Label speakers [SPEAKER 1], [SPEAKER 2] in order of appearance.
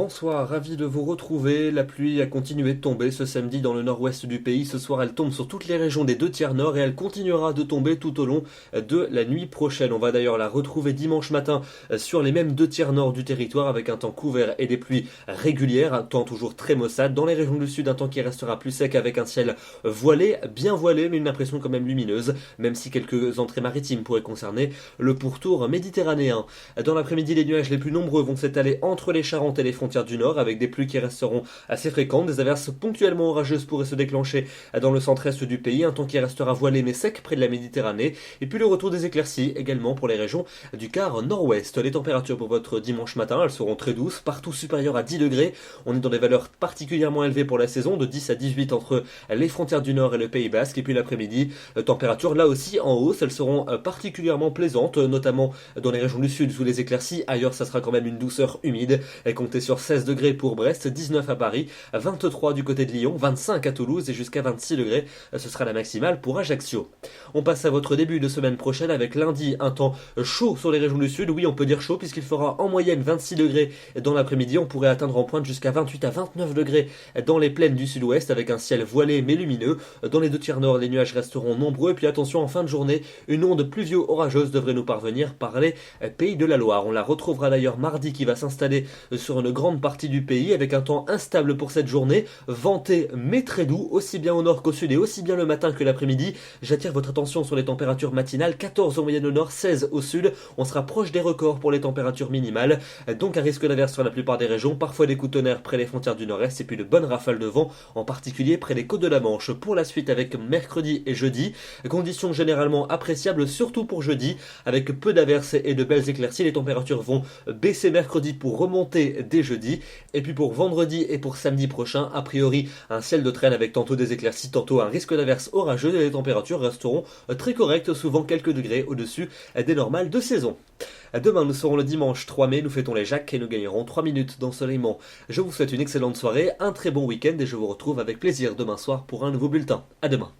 [SPEAKER 1] Bonsoir, ravi de vous retrouver. La pluie a continué de tomber ce samedi dans le nord-ouest du pays. Ce soir, elle tombe sur toutes les régions des deux tiers nord et elle continuera de tomber tout au long de la nuit prochaine. On va d'ailleurs la retrouver dimanche matin sur les mêmes deux tiers nord du territoire avec un temps couvert et des pluies régulières, un temps toujours très maussade. Dans les régions du sud, un temps qui restera plus sec avec un ciel voilé, bien voilé, mais une impression quand même lumineuse, même si quelques entrées maritimes pourraient concerner le pourtour méditerranéen. Dans l'après-midi, les nuages les plus nombreux vont s'étaler entre les Charentes et les frontières du nord avec des pluies qui resteront assez fréquentes. Des averses ponctuellement orageuses pourraient se déclencher dans le centre-est du pays, un temps qui restera voilé mais sec près de la Méditerranée. Et puis le retour des éclaircies également pour les régions du quart nord-ouest. Les températures pour votre dimanche matin, elles seront très douces, partout supérieures à 10 degrés. On est dans des valeurs particulièrement élevées pour la saison, de 10 à 18 entre les frontières du nord et le Pays Basque. Et puis l'après-midi, températures là aussi en hausse, elles seront particulièrement plaisantes, notamment dans les régions du sud sous les éclaircies. Ailleurs, ça sera quand même une douceur humide. Comptez sur 16 degrés pour Brest, 19 à Paris, 23 du côté de Lyon, 25 à Toulouse et jusqu'à 26 degrés, ce sera la maximale pour Ajaccio. On passe à votre début de semaine prochaine avec lundi un temps chaud sur les régions du sud. Oui, on peut dire chaud puisqu'il fera en moyenne 26 degrés dans l'après-midi. On pourrait atteindre en pointe jusqu'à 28 à 29 degrés dans les plaines du sud-ouest avec un ciel voilé mais lumineux. Dans les deux tiers nord, les nuages resteront nombreux. Et puis attention, en fin de journée, une onde pluvio-orageuse devrait nous parvenir par les pays de la Loire. On la retrouvera d'ailleurs mardi qui va s'installer sur une grande partie du pays avec un temps instable pour cette journée, venté mais très doux, aussi bien au nord qu'au sud et aussi bien le matin que l'après-midi. J'attire votre attention sur les températures matinales, 14 en moyenne au nord, 16 au sud. On sera proche des records pour les températures minimales, donc un risque d'averse sur la plupart des régions, parfois des coups de tonnerre près des frontières du nord-est et puis de bonnes rafales de vent, en particulier près des côtes de la Manche. Pour la suite avec mercredi et jeudi, conditions généralement appréciables, surtout pour jeudi, avec peu d'averses et de belles éclaircies. Les températures vont baisser mercredi pour remonter dès jeudi. Et puis pour vendredi et pour samedi prochain, a priori un ciel de traîne avec tantôt des éclaircies, tantôt un risque d'averse orageux et les températures resteront très correctes, souvent quelques degrés au-dessus des normales de saison. Demain nous serons le dimanche 3 mai, nous fêtons les Jacques et nous gagnerons 3 minutes d'ensoleillement. Je vous souhaite une excellente soirée, un très bon week-end et je vous retrouve avec plaisir demain soir pour un nouveau bulletin. À demain.